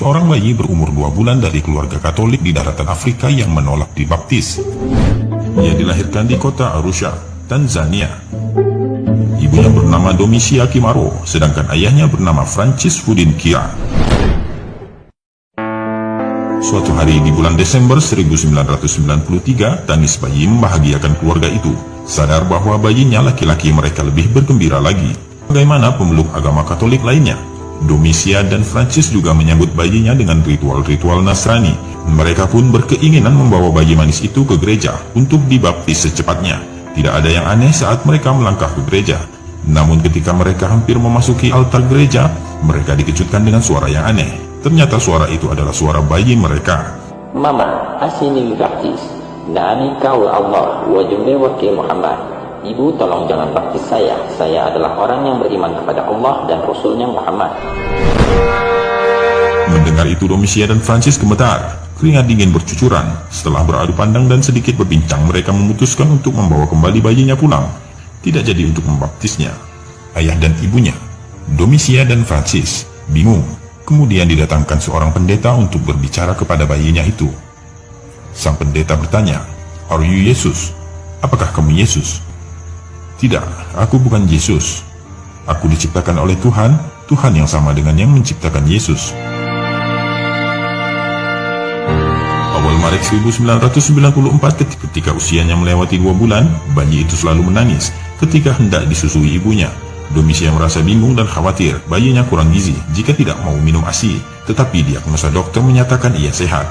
seorang bayi berumur 2 bulan dari keluarga Katolik di daratan Afrika yang menolak dibaptis. Ia dilahirkan di kota Arusha, Tanzania. Ibunya bernama Domisia Kimaro, sedangkan ayahnya bernama Francis Fudin Kira. Suatu hari di bulan Desember 1993, tangis bayi membahagiakan keluarga itu. Sadar bahwa bayinya laki-laki, mereka lebih bergembira lagi. Bagaimana pemeluk agama Katolik lainnya? Domisia dan Francis juga menyambut bayinya dengan ritual-ritual Nasrani. Mereka pun berkeinginan membawa bayi manis itu ke gereja untuk dibaptis secepatnya. Tidak ada yang aneh saat mereka melangkah ke gereja. Namun ketika mereka hampir memasuki altar gereja, mereka dikejutkan dengan suara yang aneh. Ternyata suara itu adalah suara bayi mereka. Mama, asini baptis. Nani kau Allah wa jumbe wakil Muhammad. Ibu, tolong jangan baptis saya. Saya adalah orang yang beriman kepada Allah dan Rasulnya Muhammad. Mendengar itu, Domisia dan Francis gemetar. Keringat dingin bercucuran. Setelah beradu pandang dan sedikit berbincang, mereka memutuskan untuk membawa kembali bayinya pulang. Tidak jadi untuk membaptisnya. Ayah dan ibunya, Domisia dan Francis, bingung. Kemudian didatangkan seorang pendeta untuk berbicara kepada bayinya itu. Sang pendeta bertanya, "Are you Yesus? Apakah kamu Yesus?" "Tidak, aku bukan Yesus. Aku diciptakan oleh Tuhan, Tuhan yang sama dengan yang menciptakan Yesus." Awal Maret 1994, ketika usianya melewati 2 bulan, bayi itu selalu menangis ketika hendak disusui ibunya. Domisia merasa bingung dan khawatir bayinya kurang gizi jika tidak mau minum ASI, tetapi diagnosa dokter menyatakan ia sehat.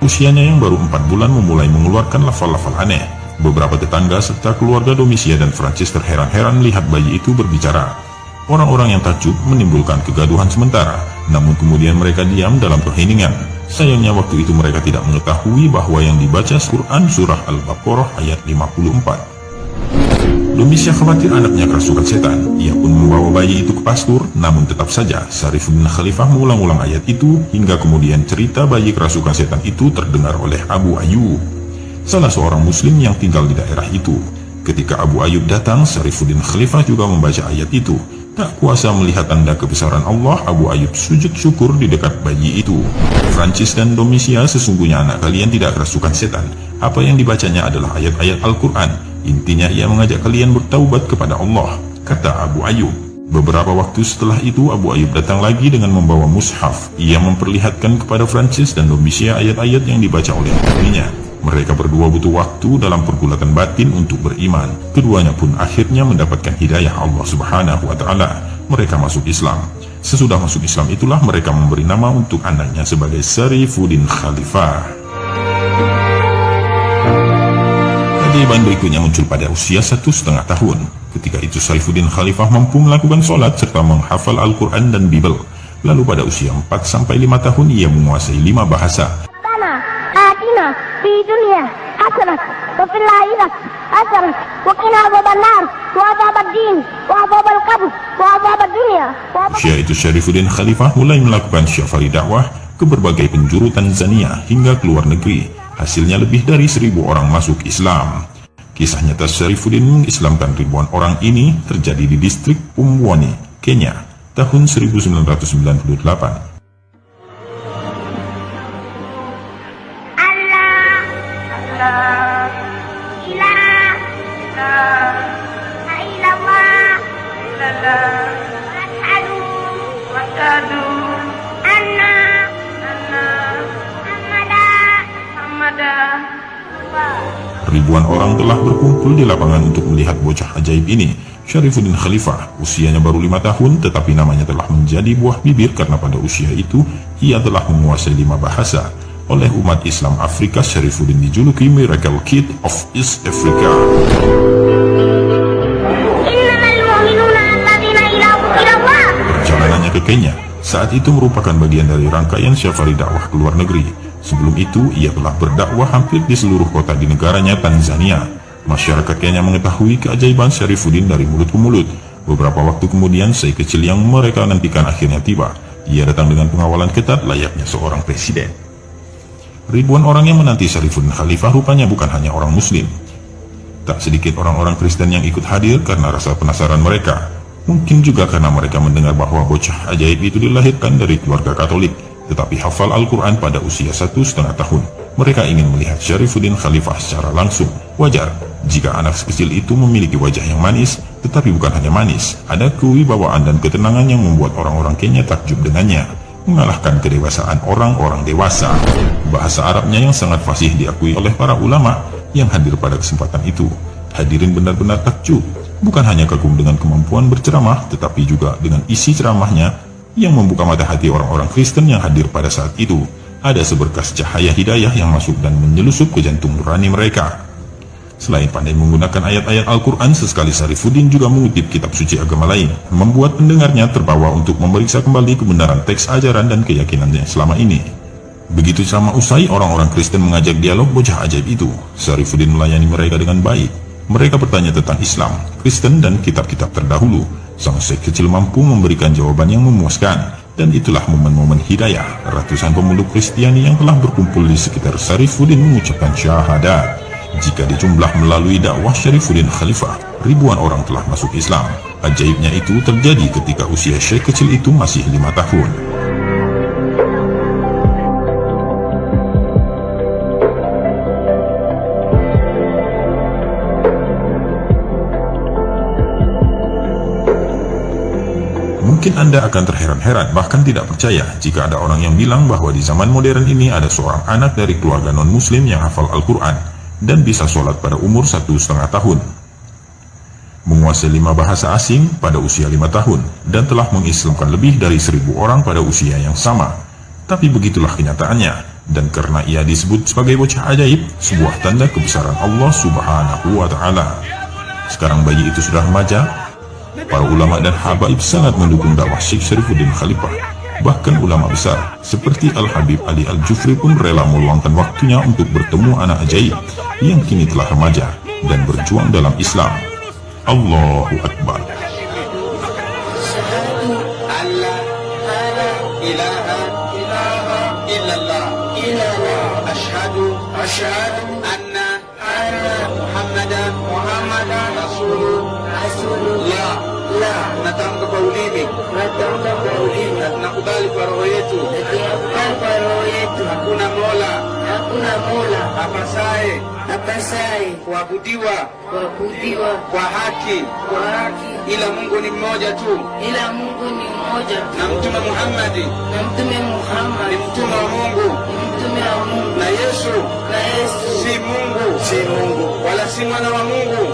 Usianya yang baru 4 bulan memulai mengeluarkan lafal-lafal aneh. Beberapa tetangga serta keluarga Domisia dan Francis terheran-heran melihat bayi itu berbicara. Orang-orang yang takjub menimbulkan kegaduhan sementara, namun kemudian mereka diam dalam keheningan. Sayangnya waktu itu mereka tidak mengetahui bahwa yang dibaca Quran surah Al-Baqarah ayat 54. Domisia khawatir anaknya kerasukan setan. Ia pun membawa bayi itu ke pastur, namun tetap saja Syarifuddin Khalifah mengulang-ulang ayat itu hingga kemudian cerita bayi kerasukan setan itu terdengar oleh Abu Ayyub, salah seorang muslim yang tinggal di daerah itu. Ketika Abu Ayyub datang, Syarifuddin Khalifah juga membaca ayat itu. Tak kuasa melihat tanda kebesaran Allah, Abu Ayyub sujud syukur di dekat bayi itu. Francis dan Domisia, sesungguhnya anak kalian tidak kerasukan setan. Apa yang dibacanya adalah ayat-ayat Al-Quran. Intinya ia mengajak kalian bertaubat kepada Allah, kata Abu Ayyub. Beberapa waktu setelah itu, Abu Ayyub datang lagi dengan membawa mushaf. Ia memperlihatkan kepada Francis dan Domisia ayat-ayat yang dibaca oleh istrinya. Mereka berdua butuh waktu dalam pergulatan batin untuk beriman. Keduanya pun akhirnya mendapatkan hidayah Allah Subhanahu wa Ta'ala. Mereka masuk Islam. Sesudah masuk Islam itulah mereka memberi nama untuk anaknya sebagai Syarifuddin Khalifah. Keajaiban berikutnya muncul pada usia 1,5 tahun. Ketika itu Syarifuddin Khalifah mampu melakukan sholat serta menghafal Al-Quran dan Bible. Lalu pada usia 4-5 tahun ia menguasai 5 bahasa. Atina fi dunya hasanah wa fil akhirati hasanah wa qina adzabannar wa adzabaddin wa adzabal qabr wa adzabad dunya. Usia itu Syarifuddin Khalifah mulai melakukan syafari dakwah ke berbagai penjuru Tanzania hingga ke luar negeri. Hasilnya lebih dari 1.000 orang masuk Islam. Kisah nyata Syarifuddin mengislamkan ribuan orang ini terjadi di distrik Pumwani, Kenya, tahun 1998. Ribuan orang telah berkumpul di lapangan untuk melihat bocah ajaib ini. Syarifuddin Khalifah, usianya baru 5 tahun, tetapi namanya telah menjadi buah bibir karena pada usia itu ia telah menguasai 5 bahasa. Oleh umat Islam Afrika, Syarifuddin dijuluki Miracle Kid of East Africa. Perjalanannya ke Kenya saat itu merupakan bagian dari rangkaian syafari dakwah ke luar negeri. Sebelum itu, ia telah berdakwah hampir di seluruh kota di negaranya Tanzania. Masyarakat Kenya mengetahui keajaiban Syarifuddin dari mulut ke mulut. Beberapa waktu kemudian, sei kecil yang mereka nantikan akhirnya tiba. Ia datang dengan pengawalan ketat layaknya seorang presiden. Ribuan orang yang menanti Syarifuddin Khalifah rupanya bukan hanya orang Muslim. Tak sedikit orang-orang Kristen yang ikut hadir karena rasa penasaran mereka. Mungkin juga karena mereka mendengar bahwa bocah ajaib itu dilahirkan dari keluarga Katolik. tetapi hafal Al-Quran pada usia 1,5 tahun. Mereka ingin melihat Syarifuddin Khalifah secara langsung. Wajar jika anak kecil itu memiliki wajah yang manis, tetapi bukan hanya manis, ada kewibawaan dan ketenangan yang membuat orang-orang Kenya takjub dengannya, mengalahkan kedewasaan orang-orang dewasa. Bahasa Arabnya yang sangat fasih diakui oleh para ulama yang hadir pada kesempatan itu. Hadirin benar-benar takjub, bukan hanya kagum dengan kemampuan berceramah, tetapi juga dengan isi ceramahnya yang membuka mata hati orang-orang Kristen yang hadir pada saat itu. Ada seberkas cahaya hidayah yang masuk dan menyelusup ke jantung nurani mereka. Selain pandai menggunakan ayat-ayat Al-Quran, sesekali Syarifuddin juga mengutip kitab suci agama lain, membuat pendengarnya terbawa untuk memeriksa kembali kebenaran teks ajaran dan keyakinannya selama ini. Begitu ceramah usai, orang-orang Kristen mengajak dialog bocah ajaib itu. Syarifuddin melayani mereka dengan baik. Mereka bertanya tentang Islam, Kristen, dan kitab-kitab terdahulu. Sang syekh kecil mampu memberikan jawaban yang memuaskan, dan itulah momen-momen hidayah. Ratusan pemeluk Kristiani yang telah berkumpul di sekitar Syarifuddin mengucapkan syahadat. Jika dijumlah melalui dakwah Syarifuddin Khalifah, ribuan orang telah masuk Islam. Ajaibnya itu terjadi ketika usia syekh kecil itu masih 5 tahun. Mungkin Anda akan terheran-heran, bahkan tidak percaya, jika ada orang yang bilang bahwa di zaman modern ini ada seorang anak dari keluarga non-muslim yang hafal Al-Quran dan bisa sholat pada umur 1,5 tahun, menguasai 5 bahasa asing pada usia 5 tahun, dan telah mengislamkan lebih dari 1.000 orang pada usia yang sama. Tapi begitulah kenyataannya, dan karena ia disebut sebagai bocah ajaib, sebuah tanda kebesaran Allah Subhanahu wa Ta'ala. Sekarang bayi itu sudah remaja. Para ulama dan habaib sangat mendukung dakwah Syekh Syarifuddin Khalifah. Bahkan ulama besar seperti Al-Habib Ali Al-Jufri pun rela meluangkan waktunya untuk bertemu anak ajaib yang kini telah remaja dan berjuang dalam Islam. Allahu Akbar. Asyhadu anna Muhammadan Rasulullah. Natamka kwa ulimi na tunakubali kwa roho yetu hakuna mola apasaye kuabudiwa kwa haki ila Mungu ni mmoja tu, na Mtume Muhammadi ni mtume wa Mungu, na Yesu si Mungu wala si mwana wa Mungu.